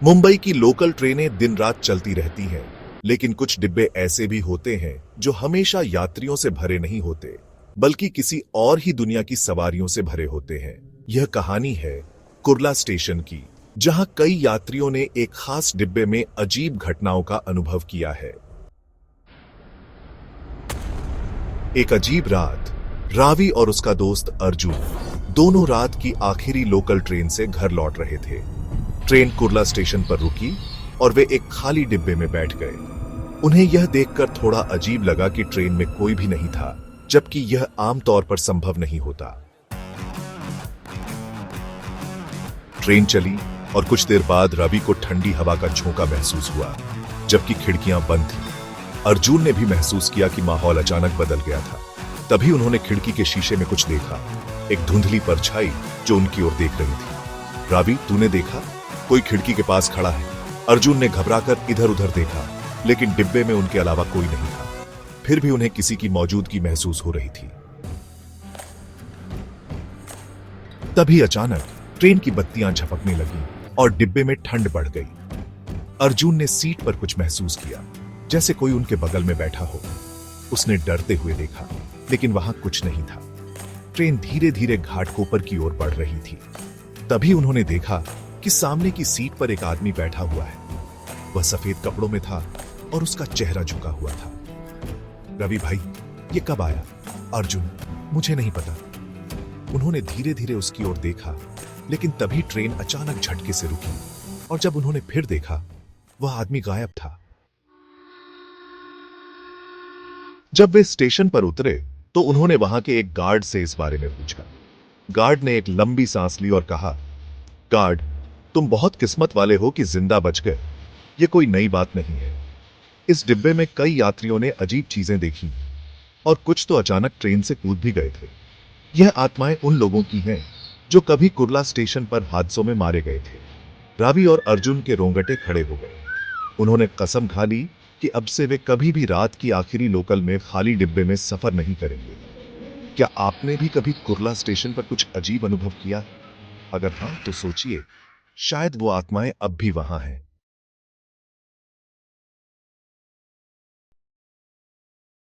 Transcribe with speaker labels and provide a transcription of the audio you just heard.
Speaker 1: मुंबई की लोकल ट्रेनें दिन रात चलती रहती हैं, लेकिन कुछ डिब्बे ऐसे भी होते हैं जो हमेशा यात्रियों से भरे नहीं होते, बल्कि किसी और ही दुनिया की सवारियों से भरे होते हैं। यह कहानी है कुर्ला स्टेशन की, जहां कई यात्रियों ने एक खास डिब्बे में अजीब घटनाओं का अनुभव किया है। एक अजीब रात, रावी और उसका दोस्त अर्जुन दोनों रात की आखिरी लोकल ट्रेन से घर लौट रहे थे। ट्रेन कुर्ला स्टेशन पर रुकी और वे एक खाली डिब्बे में बैठ गए। उन्हें यह देखकर थोड़ा अजीब लगा कि ट्रेन में कोई भी नहीं था, जबकि यह आमतौर पर संभव नहीं होता। ट्रेन चली और कुछ देर बाद रवि को ठंडी हवा का झोंका महसूस हुआ, जबकि खिड़कियां बंद थीं। अर्जुन ने भी महसूस किया कि माहौल अचानक बदल गया था। तभी उन्होंने खिड़की के शीशे में कुछ देखा, एक धुंधली परछाई जो उनकी ओर देख रही थी। रवि, तूने देखा? कोई खिड़की के पास खड़ा है। अर्जुन ने घबराकर इधर उधर देखा, लेकिन डिब्बे में उनके अलावा कोई नहीं था। फिर भी उन्हें किसी की मौजूदगी महसूस हो रही थी। तभी अचानक ट्रेन की बत्तियां झपकने लगी और डिब्बे में ठंड बढ़ गई। अर्जुन ने सीट पर कुछ महसूस किया, जैसे कोई उनके बगल में बैठा हो। उसने डरते हुए देखा, लेकिन वहां कुछ नहीं था। ट्रेन धीरे धीरे घाटकोपर की ओर बढ़ रही थी। तभी उन्होंने देखा कि सामने की सीट पर एक आदमी बैठा हुआ है। वह सफेद कपड़ों में था और उसका चेहरा झुका हुआ था। रवि भाई, ये कब आया? अर्जुन, मुझे नहीं पता। उन्होंने धीरे धीरे उसकी ओर देखा, लेकिन तभी ट्रेन अचानक झटके से रुकी और जब उन्होंने फिर देखा, वह आदमी गायब था। जब वे स्टेशन पर उतरे तो उन्होंने वहां के एक गार्ड से इस बारे में पूछा। गार्ड ने एक लंबी सांस ली और कहा, गार्ड, तुम बहुत किस्मत वाले हो कि जिंदा बच गए। ये कोई नई बात नहीं है। इस डिब्बे में कई यात्रियों ने अजीब चीजें देखी और कुछ तो अचानक ट्रेन से कूद भी गए थे। यह आत्माएं उन लोगों की हैं जो कभी कुर्ला स्टेशन पर हादसों में मारे गए थे। रवि और अर्जुन के रोंगटे खड़े हो गए। उन्होंने कसम खा ली कि अब से वे कभी भी रात की आखिरी लोकल में खाली डिब्बे में सफर नहीं करेंगे। क्या आपने भी कभी कुर्ला स्टेशन पर कुछ अजीब अनुभव किया? अगर हाँ, तो सोचिए, शायद वो आत्माएं अब भी वहां हैं।